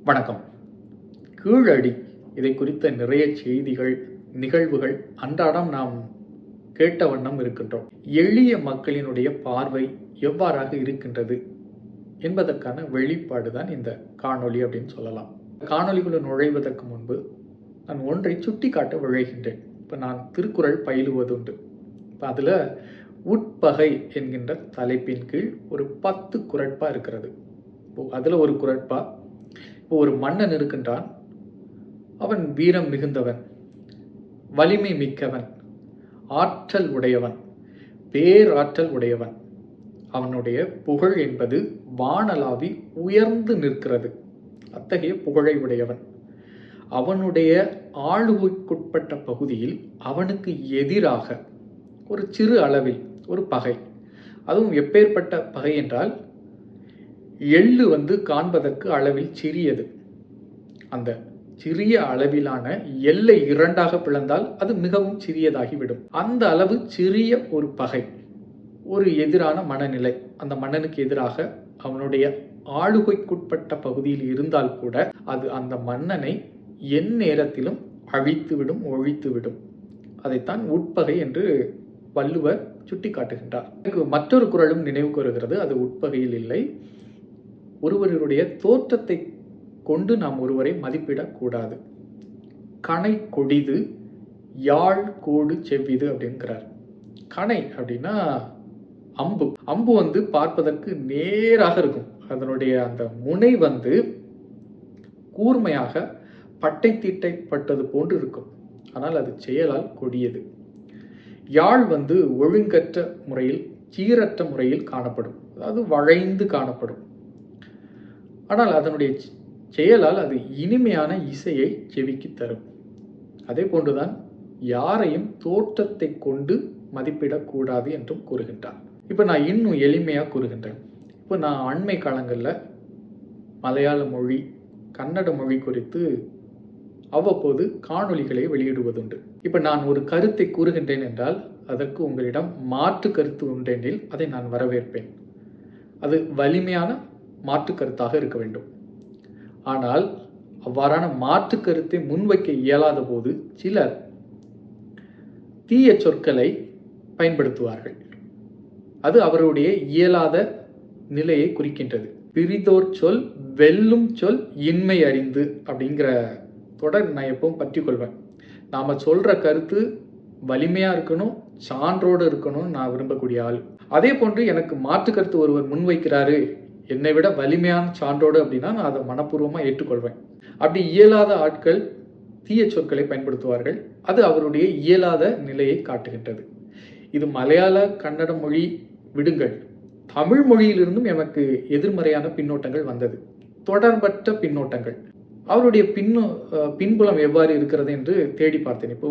வணக்கம். கீழடி இதை குறித்த நிறைய செய்திகள், நிகழ்வுகள் அன்றாடம் நாம் கேட்ட வண்ணம் இருக்கின்றோம். எளிய மக்களினுடைய பார்வை எவ்வாறாக இருக்கின்றது என்பதற்கான வெளிப்பாடு தான் இந்த காணொளி அப்படின்னு சொல்லலாம். காணொளிக்குள்ள நுழைவதற்கு முன்பு நான் ஒன்றை சுட்டி காட்ட விழைகின்றேன். இப்போ நான் திருக்குறள் பயிலுவதுண்டு. இப்போ அதில் உட்பகை என்கின்ற தலைப்பின் கீழ் ஒரு 10 குறட்பா இருக்கிறது. இப்போ அதில் ஒரு குறட்பா, இப்போ ஒரு மன்னன் இருக்கின்றான். அவன் வீரம் மிகுந்தவன், வலிமை மிக்கவன், ஆற்றல் உடையவன், பேராற்றல் உடையவன். அவனுடைய புகழ் என்பது வானளாவி உயர்ந்து நிற்கிறது. அத்தகைய புகழை உடையவன். அவனுடைய ஆளுகைக்குட்பட்ட பகுதியில் அவனுக்கு எதிராக ஒரு சிறு அளவில் ஒரு பகை, அதுவும் எப்பேற்பட்ட பகை என்றால் எள்ளு காண்பதற்கு அளவில் சிறியது. அந்த சிறிய அளவிலான எல்லை 2ஆக பிளந்தால் அது மிகவும் சிறியதாகிவிடும். அந்த அளவு சிறிய ஒரு பகை, ஒரு எதிரான மனநிலை அந்த மன்னனுக்கு எதிராக அவனுடைய ஆளுகைக்குட்பட்ட பகுதியில் இருந்தால் கூட அது அந்த மன்னனை எந்நேரத்திலும் அழித்துவிடும், ஒழித்துவிடும். அதைத்தான் உட்பகை என்று வள்ளுவர் சுட்டி காட்டுகின்றார். மற்றொரு குறளும் நினைவுக்கு வருகிறது. அது உட்பகையில் இல்லை. ஒருவருடைய தோற்றத்தை கொண்டு நாம் ஒருவரை மதிப்பிடக்கூடாது. கணை கொடிது, யாழ் கோடு செவ்விது அப்படிங்கிறார். கணை அப்படின்னா அம்பு. அம்பு பார்ப்பதற்கு நேராக இருக்கும். அதனுடைய அந்த முனை கூர்மையாக பட்டை தீட்டைப்பட்டது போன்று இருக்கும். ஆனால் அது செயலால் கொடியது. யாழ் ஒழுங்கற்ற முறையில், சீரற்ற முறையில் காணப்படும். அதாவது வளைந்து காணப்படும். ஆனால் அதனுடைய செயலால் அது இனிமையான இசையை செவிக்கு தரும். அதே போன்றுதான் யாரையும் தோற்றத்தை கொண்டு மதிப்பிடக்கூடாது என்றும் கூறுகின்றார். இப்போ நான் இன்னும் எளிமையாக கூறுகின்றேன். இப்போ நான் அண்மை காலங்களில் மலையாள மொழி, கன்னட மொழி குறித்து அவ்வப்போது காணொளிகளை வெளியிடுவதுண்டு. இப்போ நான் ஒரு கருத்தை கூறுகின்றேன் என்றால் அதற்கு உங்களிடம் மாற்று கருத்து உண்டெனில் அதை நான் வரவேற்பேன். அது வலிமையான மாற்று கருத்தாக இருக்க வேண்டும். ஆனால் அவ்வாறான மாற்று கருத்தை முன்வைக்க இயலாத போது சிலர் தீய சொற்களை பயன்படுத்துவார்கள். அது அவருடைய இயலாத நிலையை குறிக்கின்றது. பிரிதோர் சொல் வெல்லும் சொல் இன்மை அறிந்து அப்படிங்கிற தொடர் நான் எப்பவும் பற்றி கொள்வேன். நாம சொல்ற கருத்து வலிமையா இருக்கணும், சான்றோடு இருக்கணும்னு நான் விரும்பக்கூடிய ஆள். அதே போன்று எனக்கு மாற்று கருத்து ஒருவர் முன்வைக்கிறாரு, என்னை விட வலிமையான சான்றோடு அப்படின்னா நான் அதை மனப்பூர்வமாக ஏற்றுக்கொள்வேன். அப்படி இயலாத ஆட்கள் தீய சொற்களை பயன்படுத்துவார்கள். அது அவருடைய இயலாத நிலையை காட்டுகின்றது. இது மலையாள கன்னட மொழி விடுங்கள், தமிழ் மொழியிலிருந்தும் எனக்கு எதிர்மறையான பின்னோட்டங்கள் வந்தது. தொடர்பற்ற பின்னோட்டங்கள். அவருடைய பின்புலம் எவ்வாறு இருக்கிறது என்று தேடி பார்த்தேன். இப்போ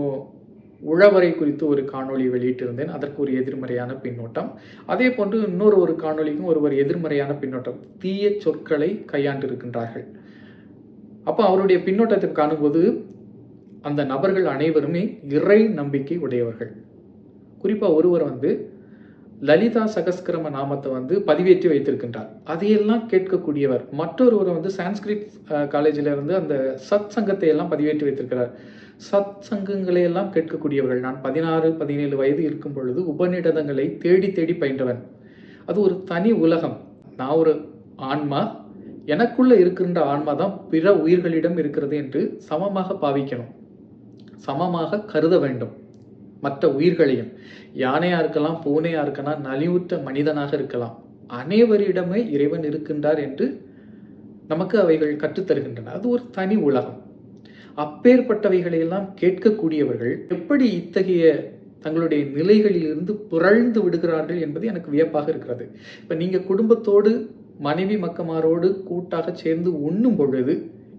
உழவரை குறித்து ஒரு காணொளி வெளியிட்டிருந்தேன். அதற்கு ஒரு எதிர்மறையான பின்னோட்டம். அதே போன்று ஒரு காணொளிக்கும் ஒருவர் எதிர்மறையான பின்னோட்டம், தீய சொற்களை கையாண்டு இருக்கின்றார்கள். அப்போ அவருடைய பின்னோட்டத்தை காணும்போது அந்த நபர்கள் அனைவருமே இறை நம்பிக்கை உடையவர்கள். குறிப்பாக ஒருவர் லலிதா சகஸ்கிரம நாமத்தை பதிவேற்றி வைத்திருக்கின்றார். அதையெல்லாம் கேட்கக்கூடியவர். மற்றொருவர் சான்ஸ்கிரிட் காலேஜில் அந்த சத் சங்கத்தை எல்லாம் பதிவேற்றி வைத்திருக்கிறார். சத் சங்கங்களை எல்லாம் கேட்கக்கூடியவர்கள். நான் 16-17 வயது இருக்கும் பொழுது உபநிடதங்களை தேடி தேடி பயின்றவன். அது ஒரு தனி உலகம். நான் ஒரு ஆன்மா, எனக்குள்ள இருக்கின்ற ஆன்மா தான் பிற உயிர்களிடம் இருக்கிறது என்று சமமாக பாவிக்கணும், சமமாக கருத வேண்டும். மற்ற உயிர்களையும், யானையா இருக்கலாம், பூனையா இருக்கலாம், நலிவுற்ற மனிதனாக இருக்கலாம், அனைவரிடமே இறைவன் இருக்கின்றார் என்று நமக்கு அவைகள் கற்றுத்தருகின்றன. அது ஒரு தனி உலகம். அப்பேற்பட்டவைகளையெல்லாம் கேட்கக்கூடியவர்கள் எப்படி இத்தகைய தங்களுடைய நிலைகளிலிருந்து புரழ்ந்து விடுகிறார்கள் என்பது எனக்கு வியப்பாக இருக்கிறது. இப்போ நீங்கள் குடும்பத்தோடு, மனைவி மக்கமாரோடு கூட்டாக சேர்ந்து உண்ணும் பொழுது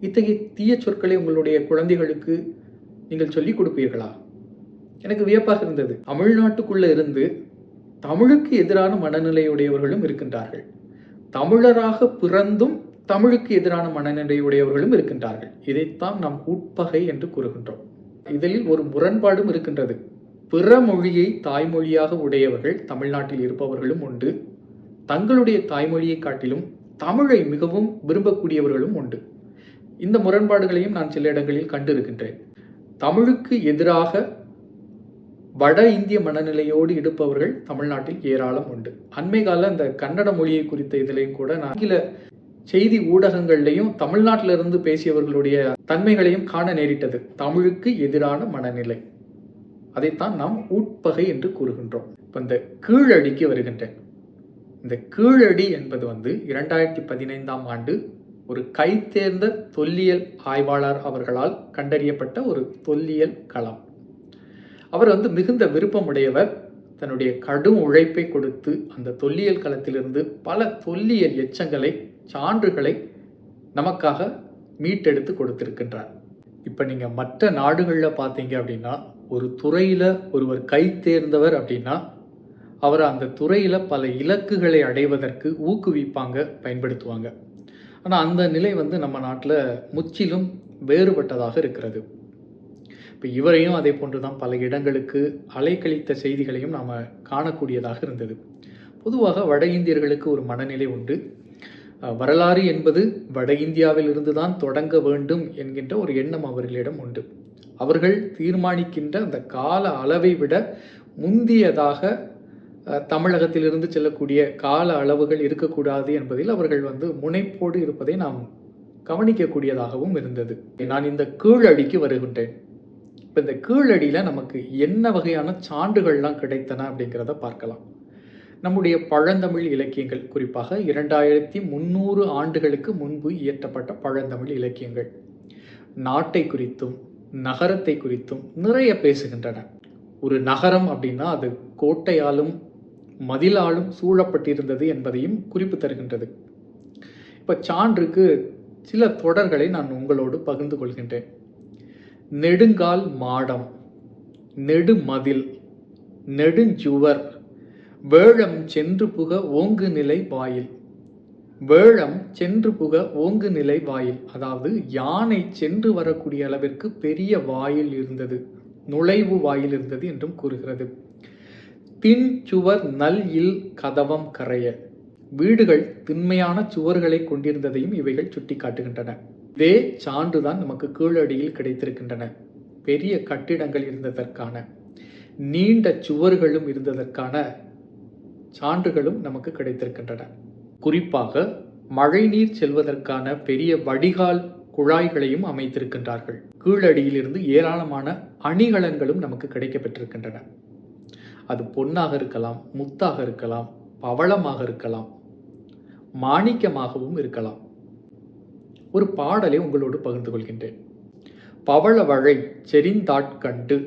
இத்தகைய தீய சொற்களை உங்களுடைய குழந்தைகளுக்கு நீங்கள் சொல்லிக் கொடுப்பீர்களா? எனக்கு வியப்பாக இருந்தது. தமிழ்நாட்டுக்குள்ள இருந்து தமிழுக்கு எதிரான மனநிலையுடையவர்களும் இருக்கின்றார்கள். தமிழராக பிறந்தும் தமிழுக்கு எதிரான மனநிலையுடையவர்களும் இருக்கின்றார்கள். இதைத்தான் நாம் உட்பகை என்று கூறுகின்றோம். இதில் ஒரு முரண்பாடும் இருக்கின்றது. பிற மொழியை தாய்மொழியாக உடையவர்கள் தமிழ்நாட்டில் இருப்பவர்களும் உண்டு. தங்களுடைய தாய்மொழியை காட்டிலும் தமிழை மிகவும் விரும்பக்கூடியவர்களும் உண்டு. இந்த முரண்பாடுகளையும் நான் சில இடங்களில் கண்டிருக்கின்றேன். தமிழுக்கு எதிராக வட இந்திய மனநிலையோடு இருப்பவர்கள் தமிழ்நாட்டில் ஏராளம் உண்டு. அண்மை கால இந்த கன்னட மொழியை குறித்த இதிலையும் கூட நான் ஆங்கில செய்தி ஊடகங்கள்லையும் தமிழ்நாட்டிலிருந்து பேசியவர்களுடைய தன்மைகளையும் காண நேரிட்டது. தமிழுக்கு எதிரான மனநிலை, அதைத்தான் நாம் உட்பகை என்று கூறுகின்றோம். இப்போ இந்த கீழடிக்கு வருகின்றேன். இந்த கீழடி என்பது 2015ஆம் ஆண்டு ஒரு கைதேர்ந்த தொல்லியல் ஆய்வாளர் அவர்களால் கண்டறியப்பட்ட ஒரு தொல்லியல் களம். அவர் மிகுந்த விருப்பமுடையவர். தன்னுடைய கடும் உழைப்பை கொடுத்து அந்த தொல்லியல் களத்திலிருந்து பல தொல்லியல் எச்சங்களை, சான்றுகளை நமக்காக மீட்டெடுத்து கொடுத்திருக்கின்றார். இப்போ நீங்கள் மற்ற நாடுகளில் பார்த்தீங்க அப்படின்னா, ஒரு துறையில் ஒருவர் கை தேர்ந்தவர் அப்படின்னா அவரை அந்த துறையில் பல இலக்குகளை அடைவதற்கு ஊக்குவிப்பாங்க, பயன்படுத்துவாங்க. ஆனால் அந்த நிலை நம்ம நாட்டில் முற்றிலும் வேறுபட்டதாக இருக்கிறது. இப்போ இவரையும் அதே போன்று தான் பல இடங்களுக்கு அலைக்கழித்த செய்திகளையும் நாம் காணக்கூடியதாக இருந்தது. பொதுவாக வட இந்தியர்களுக்கு ஒரு மனநிலை உண்டு. வரலாறு என்பது வட இந்தியாவில் இருந்து தான் தொடங்க வேண்டும் என்கின்ற ஒரு எண்ணம் அவர்களிடம் உண்டு. அவர்கள் தீர்மானிக்கின்ற அந்த கால அளவை விட முந்தியதாக தமிழகத்திலிருந்து செல்லக்கூடிய கால அளவுகள் இருக்கக்கூடாது என்பதில் அவர்கள் முனைப்போடு இருப்பதை நாம் கவனிக்கக்கூடியதாகவும் இருந்தது. நான் இந்த கீழடிக்கு வருகின்றேன். இப்போ இந்த கீழடியில் நமக்கு என்ன வகையான சான்றுகள்லாம் கிடைத்தன அப்படிங்கிறத பார்க்கலாம். நம்முடைய பழந்தமிழ் இலக்கியங்கள், குறிப்பாக 2300 ஆண்டுகளுக்கு முன்பு இயற்றப்பட்ட பழந்தமிழ் இலக்கியங்கள் நாட்டை குறித்தும் நகரத்தை குறித்தும் நிறைய பேசுகின்றன. ஒரு நகரம் அப்படின்னா அது கோட்டையாலும் மதிலாலும் சூழப்பட்டிருந்தது என்பதையும் குறிப்பு தருகின்றது. இப்போ சான்றுக்கு சில தொடர்களை நான் உங்களோடு பகிர்ந்து கொள்கின்றேன். நெடுங்கால் மாடம், நெடுமதில், நெடுஞ்சுவர், வேழம் சென்று புக ஓங்கு நிலை வாயில். வேழம் சென்று புக ஓங்கு நிலை வாயில், அதாவது யானை சென்று வரக்கூடிய அளவிற்கு பெரிய வாயில் இருந்தது, நுழைவு வாயில் இருந்தது என்றும் கூறுகிறது. தின் சுவர் நல் இல் கதவம் கரைய, வீடுகள் திண்மையான சுவர்களை கொண்டிருந்ததையும் இவைகள் சுட்டி காட்டுகின்றன. இதே சான்றுதான் நமக்கு கீழடியில் கிடைத்திருக்கின்றன. பெரிய கட்டிடங்கள் இருந்ததற்கான, நீண்ட சுவர்களும் இருந்ததற்கான சான்றுகளும் நமக்கு கிடைத்திருக்கின்றன. குறிப்பாக மழைநீர் செல்வதற்கான பெரிய வடிகால் குழாய்களையும் அமைத்திருக்கின்றார்கள். கீழடியில் இருந்து ஏராளமான அணிகலன்களும் நமக்கு கிடைக்கப்பெற்றிருக்கின்றன. அது பொன்னாக இருக்கலாம், முத்தாக இருக்கலாம், பவளமாக இருக்கலாம், மாணிக்கமாகவும் இருக்கலாம். ஒரு பாடலை உங்களோடு பகிர்ந்து கொள்கின்றேன். பவளவழை செறிந்தாட்கண்டு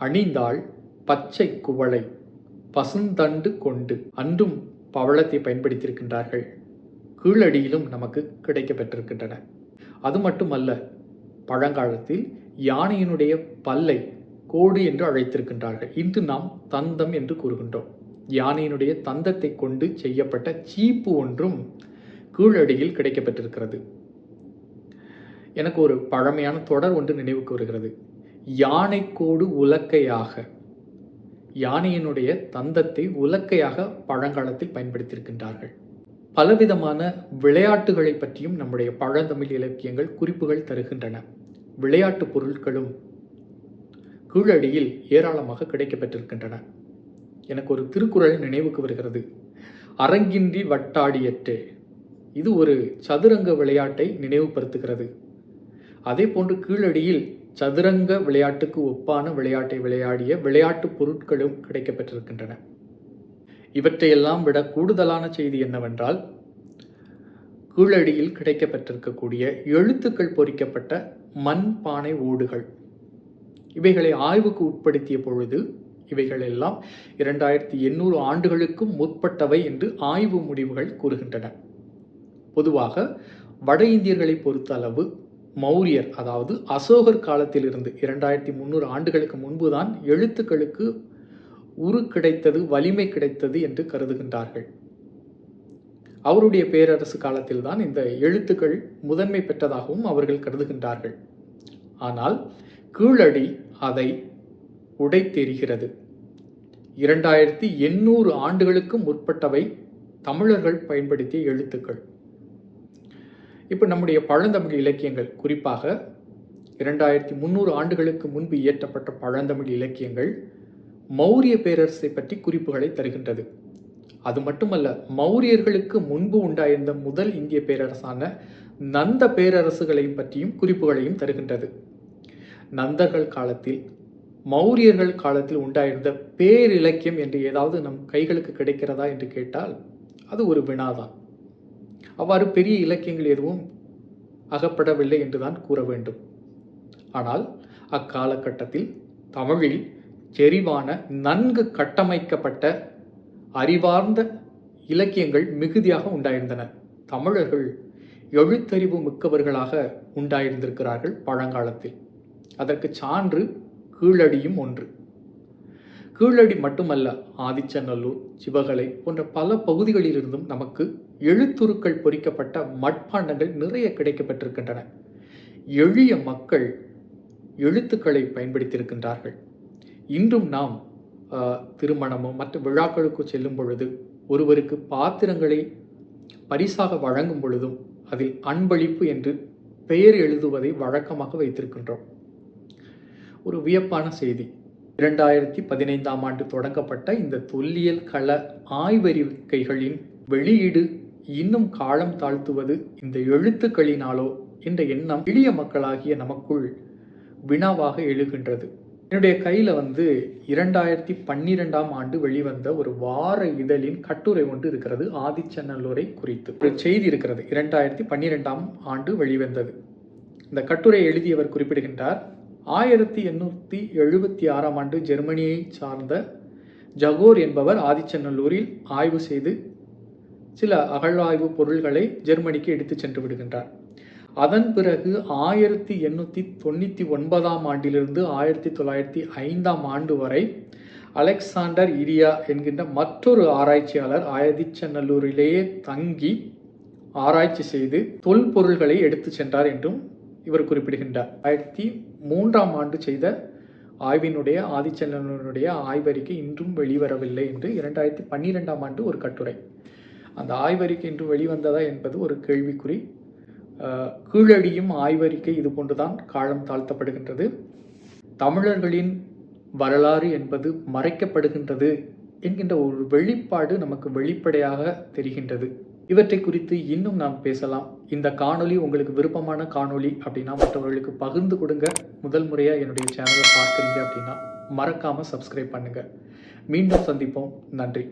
அணிந்தாள் பச்சை குவளை பசுந்தண்டு கொண்டு. அன்றும் பவளத்தை பயன்படுத்தியிருக்கின்றார்கள். கீழடியிலும் நமக்கு கிடைக்கப்பெற்றிருக்கின்றன. அது மட்டுமல்ல, பழங்காலத்தில் யானையினுடைய பல்லை கோடு என்று அழைத்திருக்கின்றார்கள். இன்று நாம் தந்தம் என்று கூறுகின்றோம். யானையினுடைய தந்தத்தை கொண்டு செய்யப்பட்ட சீப்பு ஒன்றும் கீழடியில் கிடைக்கப்பெற்றிருக்கிறது. எனக்கு ஒரு பழமையான தொடர் ஒன்று நினைவுக்கு வருகிறது. யானைக்கோடு உலக்கையாக, யானையினுடைய தந்தத்தை உலக்கையாக பழங்காலத்தில் பயன்படுத்தியிருக்கின்றார்கள். பலவிதமான விளையாட்டுகளை பற்றியும் நம்முடைய பழந்தமிழ் இலக்கியங்கள் குறிப்புகள் தருகின்றன. விளையாட்டு பொருட்களும் கீழடியில் ஏராளமாக கிடைக்கப்பெற்றிருக்கின்றன. எனக்கு ஒரு திருக்குறள் நினைவுக்கு வருகிறது. அரங்கின்றி வட்டாடியற்றே. இது ஒரு சதுரங்க விளையாட்டை நினைவுபடுத்துகிறது. அதே போன்று கீழடியில் சதுரங்க விளையாட்டுக்கு ஒப்பான விளையாட்டை விளையாடிய விளையாட்டு பொருட்களும் கிடைக்கப்பெற்றிருக்கின்றன. இவற்றையெல்லாம் விட கூடுதலான செய்தி என்னவென்றால், கீழடியில் கிடைக்கப்பெற்றிருக்கக்கூடிய எழுத்துக்கள் பொறிக்கப்பட்ட மண் பானை ஓடுகள். இவைகளை ஆய்வுக்கு உட்படுத்திய பொழுது இவைகள் எல்லாம் 2800 ஆண்டுகளுக்கும் முற்பட்டவை என்று ஆய்வு முடிவுகள் கூறுகின்றன. பொதுவாக வட இந்தியர்களை பொறுத்த அளவு மௌரியர், அதாவது அசோகர் காலத்திலிருந்து 2300 ஆண்டுகளுக்கு முன்புதான் எழுத்துக்களுக்கு உரு கிடைத்தது, வலிமை கிடைத்தது என்று கருதுகின்றார்கள். அவருடைய பேரரசு காலத்தில் தான் இந்த எழுத்துக்கள் முதன்மை பெற்றதாகவும் அவர்கள் கருதுகின்றார்கள். ஆனால் கீழடி அதை உடைத்தெறிகிறது. 2800 ஆண்டுகளுக்கு முற்பட்டவை தமிழர்கள் பயன்படுத்திய எழுத்துக்கள். இப்போ நம்முடைய பழந்தமிழ் இலக்கியங்கள், குறிப்பாக 2300 ஆண்டுகளுக்கு முன்பு இயற்றப்பட்ட பழந்தமிழ் இலக்கியங்கள் மௌரிய பேரரசை பற்றி குறிப்புகளை தருகின்றது. அது மட்டுமல்ல, மௌரியர்களுக்கு முன்பு உண்டாயிருந்த முதல் இந்திய பேரரசான நந்த பேரரசுகளை பற்றியும் குறிப்புகளையும் தருகின்றது. நந்தர்கள் காலத்தில், மௌரியர்கள் காலத்தில் உண்டாயிருந்த பேரிலக்கியம் என்று ஏதாவது நம் கைகளுக்கு கிடைக்கிறதா என்று கேட்டால் அது ஒரு வினாதான். அவ்வாறு பெரிய இலக்கியங்கள் எதுவும் அகப்படவில்லை என்றுதான் கூற வேண்டும். ஆனால் அக்காலகட்டத்தில் தமிழில் செறிவான, நன்கு கட்டமைக்கப்பட்ட, அறிவார்ந்த இலக்கியங்கள் மிகுதியாக உண்டாயிருந்தன. தமிழர்கள் எழுத்தறிவு மிக்கவர்களாக உண்டாயிருந்திருக்கிறார்கள் பழங்காலத்தில். அதற்கு சான்று கீழடியும் ஒன்று. கீழடி மட்டுமல்ல, ஆதிச்சநல்லூர், சிவகலை போன்ற பல பகுதிகளிலிருந்தும் நமக்கு எழுத்துருக்கள் பொறிக்கப்பட்ட மட்பாண்டங்கள் நிறைய கிடைக்கப்பட்டிருக்கின்றன. எளிய மக்கள் எழுத்துக்களை பயன்படுத்தியிருக்கின்றார்கள். இன்றும் நாம் திருமணமோ மற்ற விழாக்களுக்கு செல்லும் பொழுது, ஒருவருக்கு பாத்திரங்களை பரிசாக வழங்கும் பொழுதும் அதில் அன்பளிப்பு என்று பெயர் எழுதுவதை வழக்கமாக வைத்திருக்கின்றோம். ஒரு வியப்பான செய்தி, 2015ஆம் ஆண்டு தொடங்கப்பட்ட இந்த தொல்லியல் கள ஆய்வறிக்கைகளின் வெளியீடு இன்னும் காலம் தாழ்த்துவது இந்த எழுத்துக்களினாலோ என்ற எண்ணம் எளிய மக்களாகிய நமக்குள் வினாவாக எழுகின்றது. என்னுடைய கையில் 2012ஆம் ஆண்டு வெளிவந்த ஒரு வார இதழின் கட்டுரை ஒன்று இருக்கிறது. ஆதிச்சநல்லூரை குறித்து ஒரு செய்தி இருக்கிறது. 2012ஆம் ஆண்டு வெளிவந்தது. இந்த கட்டுரை எழுதியவர் குறிப்பிடுகின்றார், 1876ஆம் ஆண்டு ஜெர்மனியை சார்ந்த ஜகோர் என்பவர் ஆதிச்சநல்லூரில் ஆய்வு செய்து சில அகழ்வாய்வு பொருள்களை ஜெர்மனிக்கு எடுத்து சென்று விடுகின்றார். அதன் பிறகு 1899ஆம் ஆண்டிலிருந்து 1905ஆம் ஆண்டு வரை அலெக்சாண்டர் இரியா என்கின்ற மற்றொரு ஆராய்ச்சியாளர் ஆதிச்சநல்லூரிலேயே தங்கி ஆராய்ச்சி செய்து தொல்பொருள்களை எடுத்து சென்றார் என்றும் இவர் குறிப்பிடுகின்றார். 2003ஆம் ஆண்டு செய்த ஆய்வினுடைய ஆதிச்சநல்லூருடைய ஆய்வறிக்கை இன்றும் வெளிவரவில்லை என்று 2012ஆம் ஆண்டு ஒரு கட்டுரை. அந்த ஆய்வறிக்கை இன்று வெளிவந்ததா என்பது ஒரு கேள்விக்குறி. கீழடியும் ஆய்வறிக்கை இது போன்றுதான் காலம் தாழ்த்தப்படுகின்றது. தமிழர்களின் வரலாறு என்பது மறைக்கப்படுகின்றது என்கின்ற ஒரு வெளிப்பாடு நமக்கு வெளிப்படையாக தெரிகின்றது. இவற்றை குறித்து இன்னும் நாம் பேசலாம். இந்த காணொளி உங்களுக்கு விருப்பமான காணொளி அப்படின்னா மற்றவர்களுக்கு பகிர்ந்து கொடுங்க. முதல் முறையாக என்னுடைய சேனலை பார்க்குறீங்க அப்படின்னா மறக்காமல் சப்ஸ்கிரைப் பண்ணுங்கள். மீண்டும் சந்திப்போம். நன்றி.